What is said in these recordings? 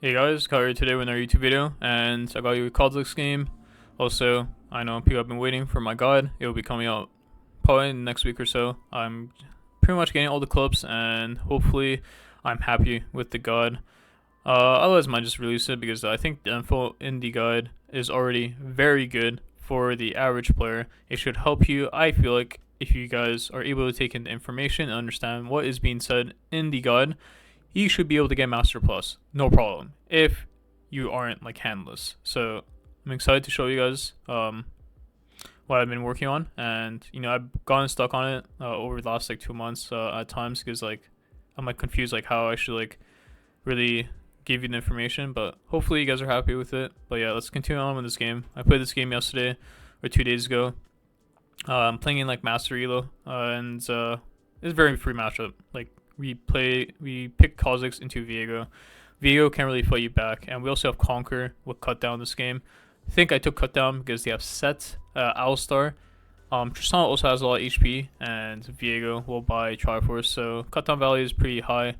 Hey guys, Kyle here today with another YouTube video, and I got you a Kha'Zix game. Also, I know people have been waiting for my guide. It will be coming out probably in the next week or so. I'm pretty much getting all the clips, and hopefully I'm happy with the guide. Otherwise, I might just release it because I think the info in the guide is already very good for the average player. It should help you, I feel like, if you guys are able to take in the information and understand what is being said in the guide, you should be able to get Master Plus, no problem, if you aren't like handless. So I'm excited to show you guys what I've been working on, and I've gotten stuck on it over the last like 2 months at times because like I'm like confused like how I should like really give you the information, but hopefully you guys are happy with it. But yeah, let's continue on with this game. I played this game yesterday or 2 days ago. I'm playing in like Master Elo, and it's a very free matchup. Like we pick Kha'Zix into Viego. Viego can't really fight you back, and we also have Conquer with Cut Down this game. I think I took Cut Down because they have Set, Owlstar. Tristan also has a lot of HP, and Viego will buy Triforce, so Cut Down value is pretty high.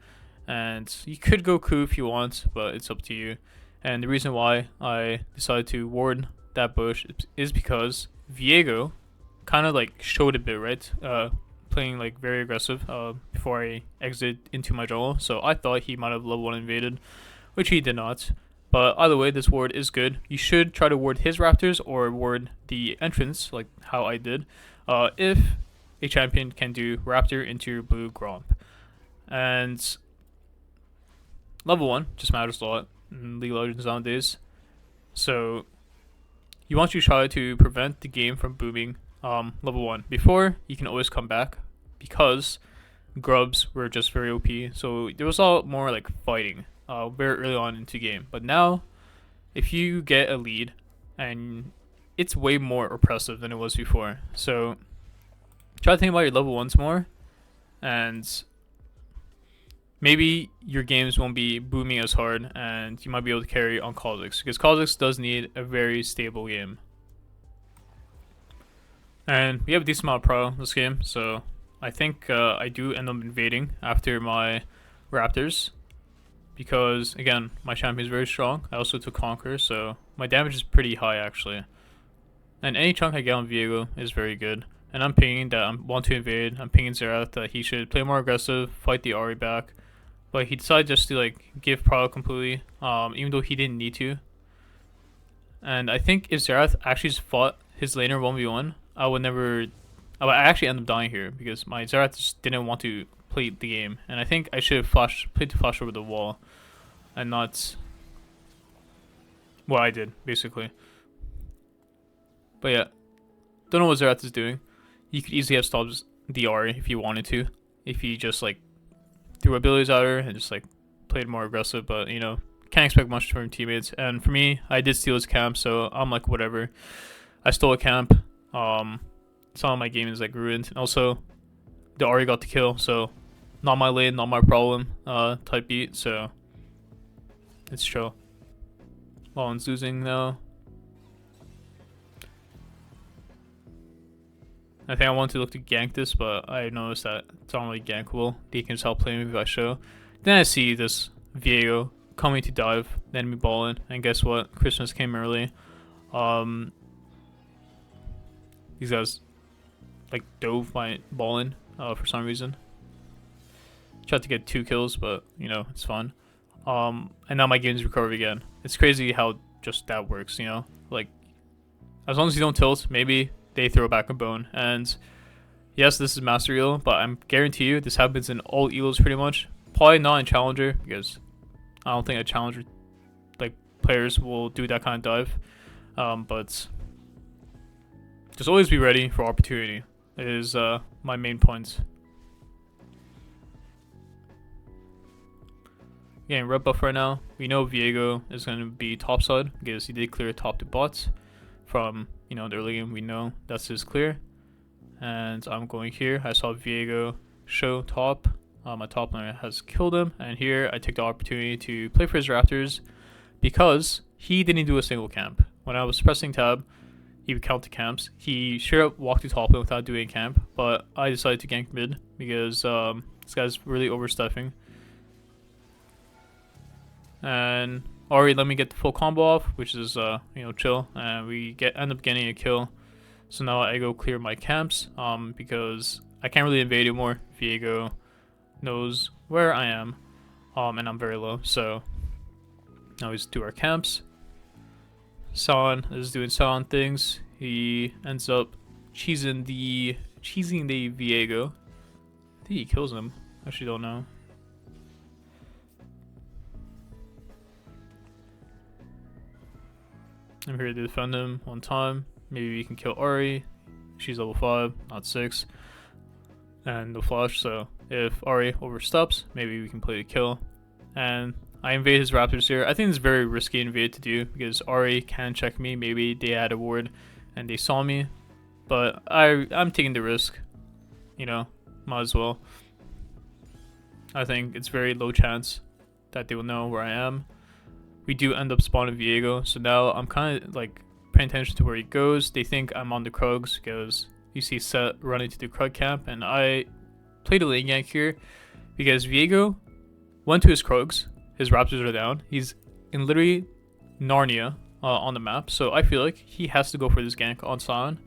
And you could go Coup if you want, but it's up to you. And the reason why I decided to ward that bush is because Viego kind of like showed a bit, right? Playing like very aggressive before I exit into my jungle, so I thought he might have level 1 invaded, which he did not. But either way, this ward is good. You should try to ward his raptors or ward the entrance, like how I did, if a champion can do raptor into your blue Gromp. And level 1 just matters a lot in League of Legends nowadays. So you want to try to prevent the game from booming level 1. Before, you can always come back because grubs were just very OP. So there was a lot more like fighting very early on into game. But now, if you get a lead, and it's way more oppressive than it was before. So try to think about your level 1s more, and maybe your games won't be booming as hard, and you might be able to carry on Kha'Zix, because Kha'Zix does need a very stable game. And we have a decent amount of pro this game, so I think I do end up invading after my Raptors, because again, my champion is very strong. I also took Conquer, so my damage is pretty high actually. And any chunk I get on Viego is very good. And I'm pinging that I want to invade. I'm pinging Xerath that he should play more aggressive, fight the Ahri back. But he decided just to like give pro completely, even though he didn't need to. And I think if Xerath actually just fought his laner 1v1, I would actually end up dying here because my Xerath just didn't want to play the game, and I think I should have played the flash over the wall, and not what I did basically. But yeah, don't know what Xerath is doing. You could easily have stopped the Ahri if you wanted to, if he just like threw abilities at her and just like played more aggressive. But can't expect much from teammates. And for me, I did steal his camp, so I'm like whatever. I stole a camp. Some of my game is like ruined. And also, the Ahri got the kill, so not my lane, not my problem. Type beat, so it's chill. Wallen's losing though. I think I want to look to gank this, but I noticed that it's not really gankable. They can just help play me if I show. Then I see this Viego coming to dive, then me balling, and guess what? Christmas came early. These guys like dove my balling for some reason. Tried to get 2 kills, but it's fun. And now my game's recovered again. It's crazy how just that works, like as long as you don't tilt, maybe they throw back a bone. And yes, this is Master Elo, but I'm guarantee you this happens in all Elos pretty much. Probably not in Challenger, because I don't think a Challenger like players will do that kind of dive. But just always be ready for opportunity is my main point. Getting red buff right now. We know Viego is going to be topside because he did clear top to bots from the early game. We know that's his clear. And I'm going here. I saw Viego show top. My top laner has killed him, and here I took the opportunity to play for his Raptors because he didn't do a single camp. When I was pressing tab, he would count the camps. He straight up walked to top lane without doing a camp, but I decided to gank mid because this guy's really overstuffing. and Ari let me get the full combo off, which is chill, and we end up getting a kill. So now I go clear my camps because I can't really invade anymore. Viego knows where I am, and I'm very low. So now we just do our camps. San is doing San things. He ends up cheesing the Viego. I think he kills him. Actually, don't know. I'm here to defend him one time. Maybe we can kill Ari. She's level 5, not 6. And no flash, so if Ari oversteps, maybe we can play the kill. And I invade his raptors here. I think it's very risky invade to do because Ari can check me. Maybe they had a ward and they saw me. But I'm taking the risk. Might as well. I think it's very low chance that they will know where I am. We do end up spawning Viego, so now I'm kind of like paying attention to where he goes. They think I'm on the Krugs because you see Set running to the Krug camp, and I played a lane gank here because Viego went to his Krugs. His raptors are down. He's in literally Narnia on the map, so I feel like he has to go for this gank on Sion,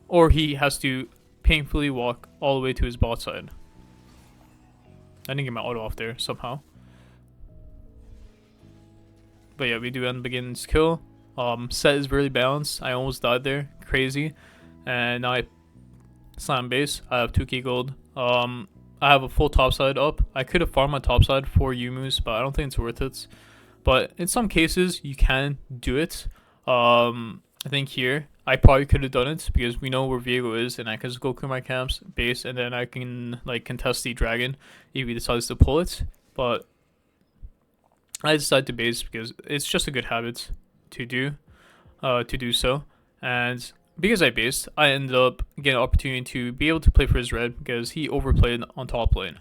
or he has to painfully walk all the way to his bot side. I didn't get my auto off there somehow. But yeah, we do end up getting this kill. Set is really balanced. I almost died there. Crazy. And now I slam base. I have 2k gold. I have a full topside up. I could have farmed my topside for Yumu's, but I don't think it's worth it. But in some cases, you can do it. I think here, I probably could have done it because we know where Viego is, and I can just go clear my camps, base, and then I can like contest the dragon if he decides to pull it. But I decided to base because it's just a good habit to do so. And because I based, I ended up getting an opportunity to be able to play for his red because he overplayed on top lane.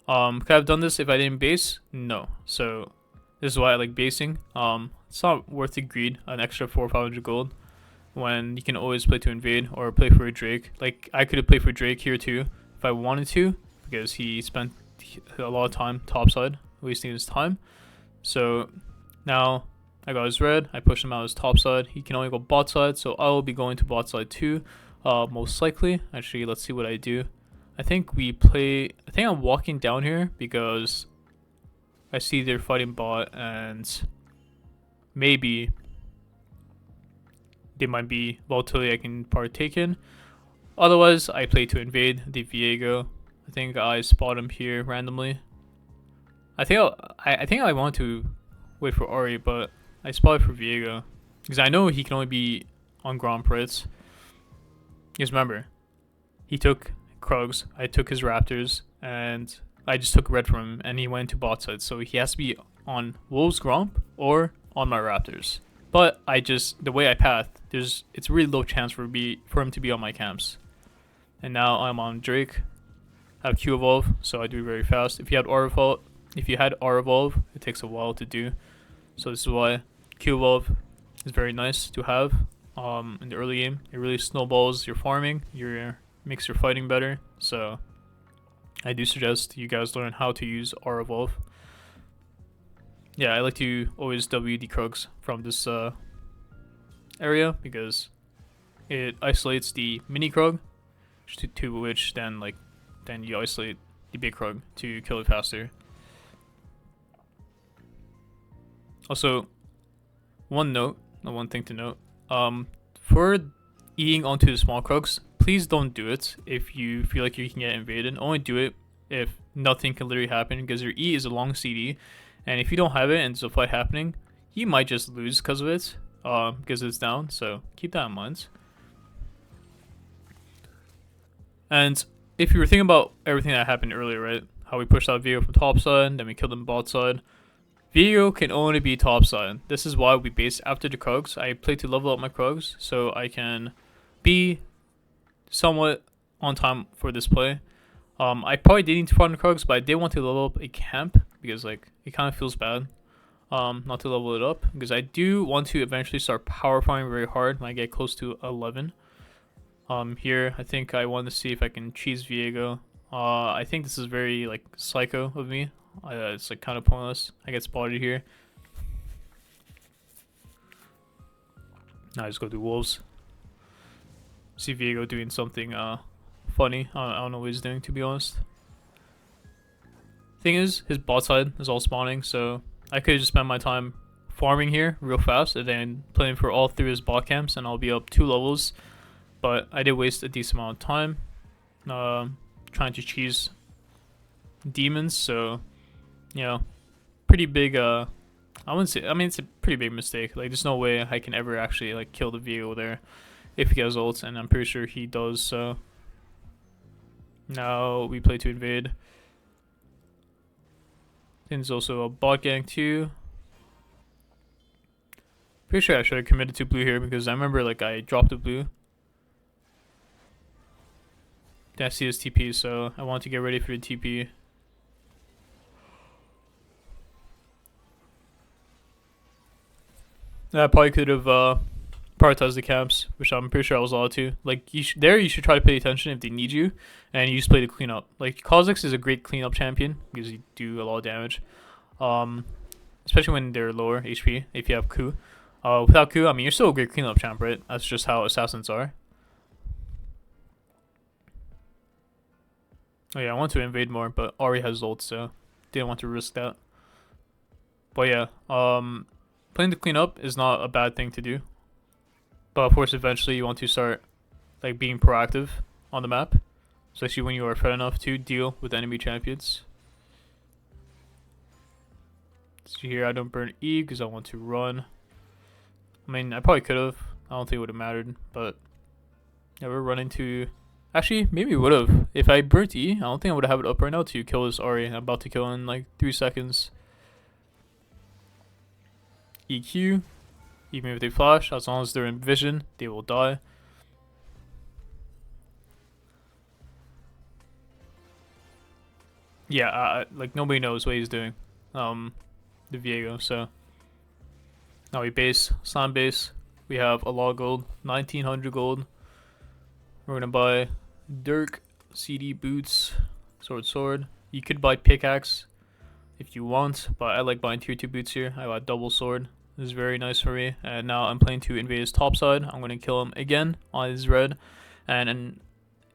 Could I have done this if I didn't base? No. So this is why I like basing. It's not worth the greed, an extra 400 or 500 gold, when you can always play to invade or play for a Drake. Like I could have played for Drake here too if I wanted to, because he spent a lot of time topside, wasting his time. So now I got his red, I pushed him out his top side. He can only go bot side, so I will be going to bot side too, most likely. Actually, let's see what I do. I think I'm walking down here because I see they're fighting bot, and maybe they might be volatility I can partake in. Otherwise, I play to invade the Viego. I think I spot him here randomly. I think I want to wait for Ari, but I spotted for Viego because I know he can only be on Grand Prix. Because remember, he took Krugs, I took his Raptors, and I just took red from him, and he went to bot side. So he has to be on Wolves Gromp or on my Raptors. But the way I path, it's a really low chance for him to be on my camps. And now I'm on Drake. I have Q evolve, so I do it very fast. If you had R evolve, it takes a while to do. So this is why Q evolve is very nice to have in the early game. It really snowballs your farming, makes your fighting better. So I do suggest you guys learn how to use R evolve. Yeah, I like to always W the Krugs from this area because it isolates the mini Krug, to which then you isolate the big Krug to kill it faster. Also, one thing to note, for eating onto the small Krugs, please don't do it if you feel like you can get invaded. Only do it if nothing can literally happen, because your E is a long CD, and if you don't have it and there's a fight happening, you might just lose because of it, because it's down, so keep that in mind. And if you were thinking about everything that happened earlier, right, how we pushed out Viego from top side, then we killed him bot side, Viego can only be top side. This is why we base after the Krugs. I play to level up my Krugs so I can be somewhat on time for this play. I probably did need to farm the Krugs, but I did want to level up a camp because it kind of feels bad not to level it up, because I do want to eventually start power farming very hard when I get close to 11. Here I think I want to see if I can cheese Viego. I think this is very psycho of me. it's like kind of pointless. I get spotted here. Now I just go do wolves. See Viego doing something funny. I don't know what he's doing, to be honest. Thing is, his bot side is all spawning, so I could just spend my time farming here real fast and then playing for all 3 of his bot camps, and I'll be up 2 levels. But I did waste a decent amount of time trying to cheese demons, so you know, pretty big. I wouldn't say. I mean, it's a pretty big mistake. Like, there's no way I can ever actually like kill the Viego there if he has ults, and I'm pretty sure he does. So now we play to invade. Then there's also a bot gang too. Pretty sure I should have committed to blue here because I remember like I dropped the blue. Then I see his TP, so I want to get ready for the TP. I probably could have prioritized the camps, which I'm pretty sure I was allowed to. Like, you should try to pay attention if they need you, and you just play the cleanup. Like, Kha'Zix is a great cleanup champion because you do a lot of damage, especially when they're lower HP. If you have Q, without Q, I mean, you're still a great cleanup champ, right? That's just how assassins are. Oh yeah, I want to invade more, but Ari has ult, so didn't want to risk that. But yeah, playing the cleanup is not a bad thing to do. But of course, eventually you want to start like being proactive on the map, especially when you are fed enough to deal with enemy champions. See here, I don't burn E because I want to run. I mean, I probably could have. I don't think it would have mattered, but yeah, we're running to. Actually, maybe it would have. If I burnt E, I don't think I would have it up right now to kill this Ari. I'm about to kill in like 3 seconds. EQ. Even if they flash, as long as they're in vision, they will die. Yeah, like nobody knows what he's doing. The Viego, so. Now we base, slam base. We have a lot of gold, 1900 gold. We're gonna buy Dirk, CD boots, sword. You could buy pickaxe if you want, but I like buying tier 2 boots here. I got double sword. This is very nice for me. And now I'm playing to invade his top side. I'm gonna kill him again on his red, and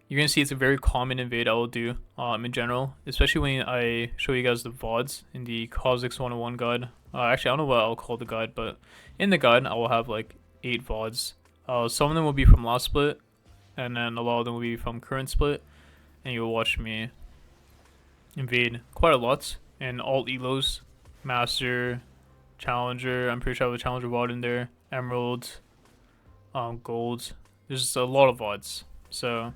you're gonna see it's a very common invade I will do in general, especially when I show you guys the VODs in the Kha'Zix 101 guide. Actually, I don't know what I'll call the guide, but in the guide I will have like 8 VODs. Some of them will be from last split, and then a lot of them will be from current split, and you'll watch me invade quite a lot in all elos, master, challenger. I'm pretty sure I have a challenger VOD in there, emerald, gold. There's a lot of VODs, so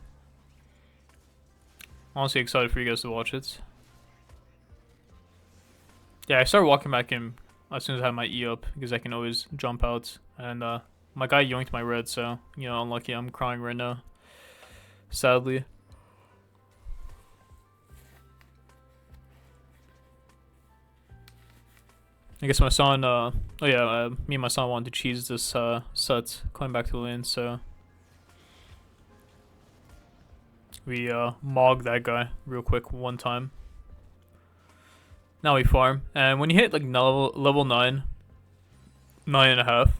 honestly excited for you guys to watch it. Yeah, I started walking back in as soon as I had my E up because I can always jump out, and my guy yoinked my red, so you know, unlucky. I'm crying right now, sadly. I guess my son, me and my son wanted to cheese this set coming back to the lane, so we mogged that guy real quick one time. Now we farm, and when you hit like level 9, 9.5,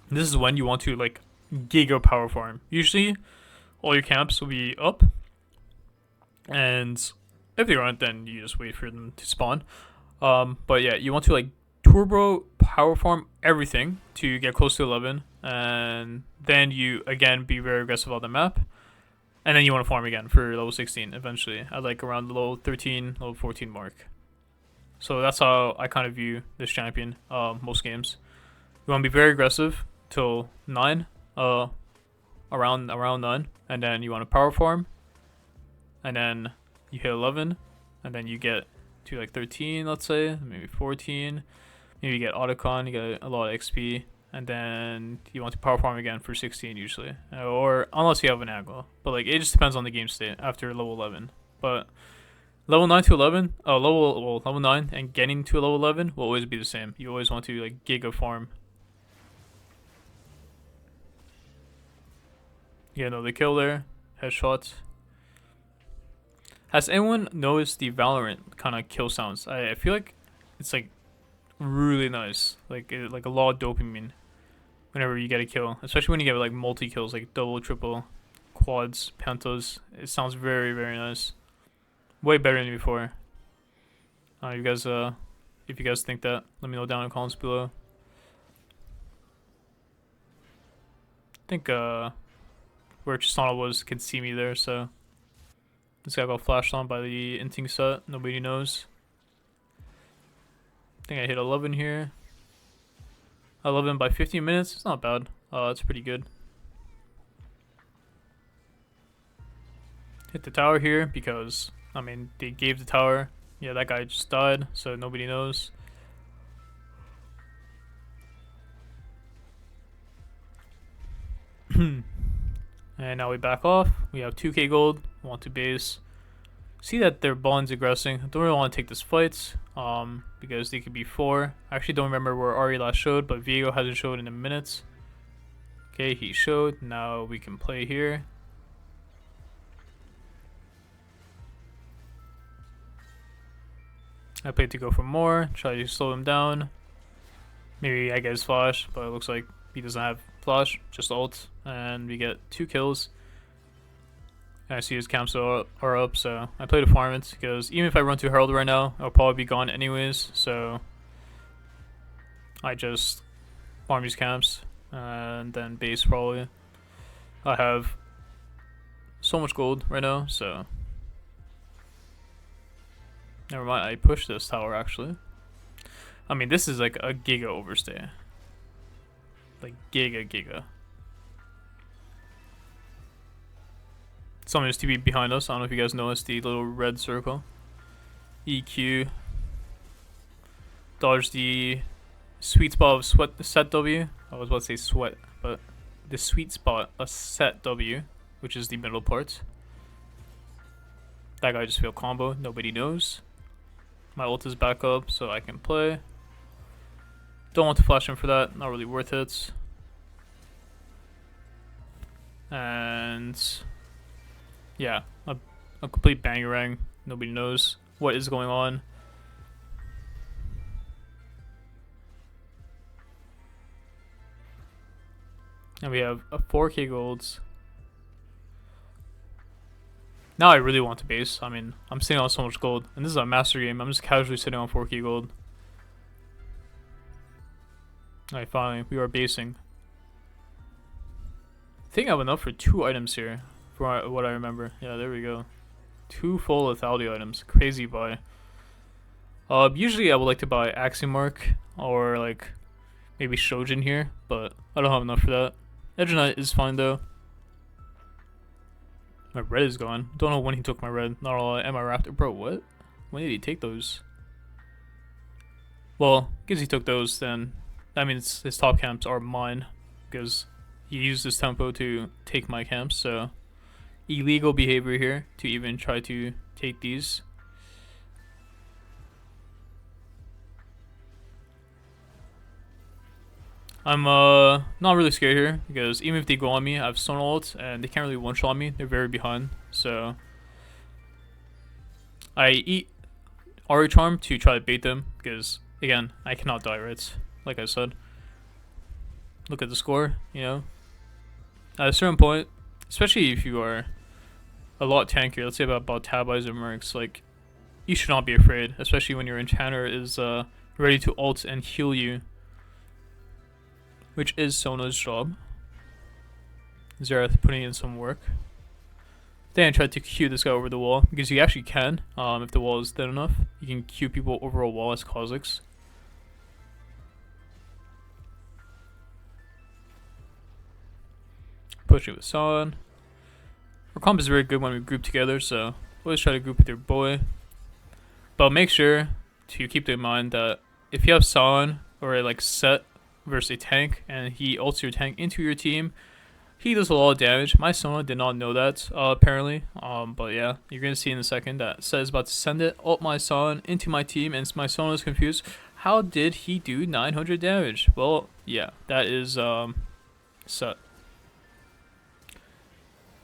this is when you want to like giga power farm. Usually, all your camps will be up, and if they aren't, then you just wait for them to spawn. But yeah, you want to like turbo power farm everything to get close to 11, and then you again be very aggressive on the map, and then you want to farm again for level 16 eventually at like around the level 13, level 14 mark. So that's how I kind of view this champion most games. You want to be very aggressive till 9, around 9, and then you want to power farm, and then you hit 11, and then you get to like 13, let's say, maybe 14, maybe you get autocon, you get a lot of XP, and then you want to power farm again for 16 usually, or unless you have an angle, but like it just depends on the game state after level 11. But level 9 to 11, level 9 and getting to level 11 will always be the same. You always want to like giga farm. Yeah, no, the kill there, headshot. Has anyone noticed the Valorant kind of kill sounds? I feel like it's like really nice, like like a lot of dopamine whenever you get a kill, especially when you get like multi kills, like double, triple, quads, pentas. It sounds very very nice, way better than before. You guys, if you guys think that, let me know down in the comments below. I think where Chisana was can see me there, so this guy got flashed on by the inting set. Nobody knows. I think I hit 11 here. 11 by 15 minutes. It's not bad. It's pretty good. Hit the tower here because, I mean, they gave the tower. Yeah, that guy just died, so nobody knows. And now we back off. We have 2k gold. Want to base. See that their bond's aggressing. I don't really want to take this fight because they could be 4. I actually don't remember where Ari last showed, but Viego hasn't showed in a minute. Okay, he showed. Now we can play here. I played to go for more, try to slow him down. Maybe I get his flash, but it looks like he doesn't have flash, just ult, and we get 2 kills. And I see his camps are up, so I play to farm it, because even if I run to Herald right now, I'll probably be gone anyways, so I just farm these camps, and then base probably. I have so much gold right now, so never mind, I pushed this tower actually. I mean, this is like a giga overstay. Like giga. Someone is TP behind us. I don't know if you guys noticed the little red circle. EQ. Dodge the sweet spot of set W. I was about to say sweat, but the sweet spot of set W, which is the middle part. That guy just failed combo. Nobody knows. My ult is back up, so I can play. Don't want to flash him for that. Not really worth it. And yeah, a complete bangarang. Nobody knows what is going on. And we have a 4k golds. Now I really want to base. I mean, I'm sitting on so much gold. And this is a master game. I'm just casually sitting on 4k gold. Alright, finally, we are basing. I think I have enough for 2 items here. For what I remember. Yeah, there we go. 2 full lethality items. Crazy buy. Usually I would like to buy Aximark or like maybe Shojin here, but I don't have enough for that. Edge Knight is fine though. My red is gone. Don't know when he took my red. Not all. Am I Raptor? Bro, what? When did he take those? Well, because he took those, then that means his top camps are mine. Because he used his tempo to take my camps, so illegal behavior here to even try to take these. I'm not really scared here because even if they go on me, I have stun ult and they can't really one-shot me. They're very behind, so I eat Aura Charm to try to bait them because again, I cannot die, right? Like I said. Look at the score, you know. At a certain point, especially if you are a lot tankier, let's say about Tabis or Mercs, like you should not be afraid, especially when your enchanter is ready to ult and heal you, which is Sona's job. Xerath putting in some work. Then I tried to Q this guy over the wall because you actually can, if the wall is thin enough, you can Q people over a wall as Kha'Zix. Push it with Son. Our comp is very good when we group together, so always try to group with your boy. But make sure to keep in mind that if you have Son or like Set versus a tank and he ults your tank into your team, he does a lot of damage. My Sona did not know that apparently, but yeah, you're gonna see in a second that Set is about to send it, ult my Son into my team, and my Sona is confused. How did he do 900 damage? Well, yeah, that is Set.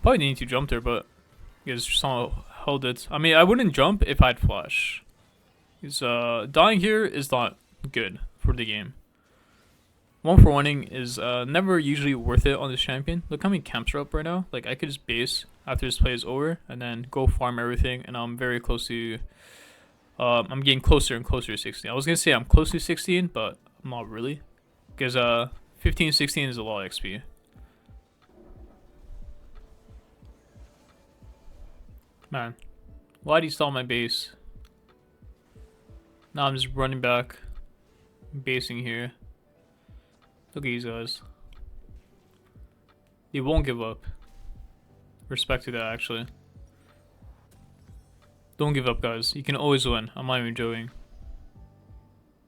Probably need to jump there, but because Sona held it. I mean, I wouldn't jump if I had flash. Because dying here is not good for the game. 1-for-1ing is never usually worth it on this champion. Look how many camps are up right now. Like, I could just base after this play is over and then go farm everything, and I'm very close to... I'm getting closer and closer to 16. I was going to say I'm close to 16, but I'm not really. Because 15, 16 is a lot of XP. Man, why do you stall my base? Now I'm just running back, basing here. Look at these guys. They won't give up. Respect to that, actually. Don't give up, guys. You can always win. I'm not even joking.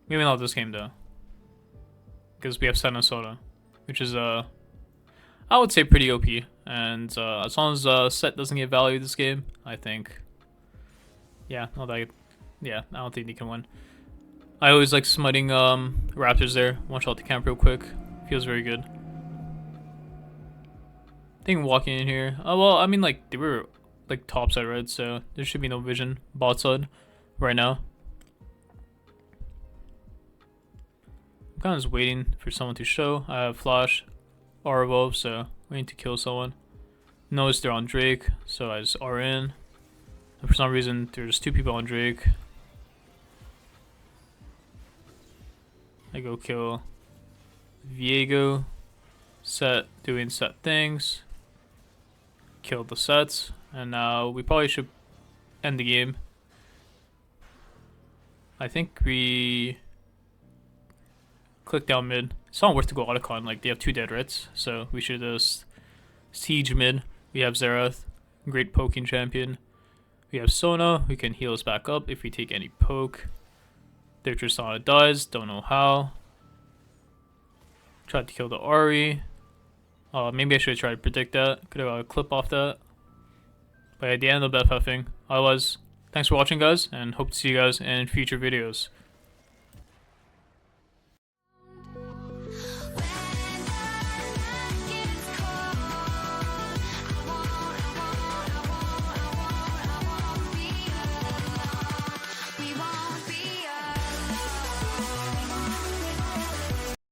Maybe not this game, though. Because we have Set and Soda, which is, I would say pretty OP. And as long as Set doesn't get value this game, I think... Yeah, not that... Yeah, I don't think they can win. I always like smiting raptors there. One shot the camp real quick. Feels very good. I think walking in here. Oh well, I mean like they were like top side red, so there should be no vision bot side right now. I'm kind of just waiting for someone to show. I have flash, R above, so waiting to kill someone. Notice they're on Drake, so I just R in. And for some reason, there's 2 people on Drake. I go kill Viego. Set doing set things. Kill the sets. And now we probably should end the game. I think we click down mid. It's not worth to go Otacon, like they have 2 dead reds, so we should just siege mid. We have Xerath, great poking champion. We have Sona, who can heal us back up if we take any poke. Their Tristana dies, don't know how. Tried to kill the Ahri. Maybe I should have tried to predict that. Could have got a clip off that. But at the end of BFFing, I was. Thanks for watching, guys, and hope to see you guys in future videos.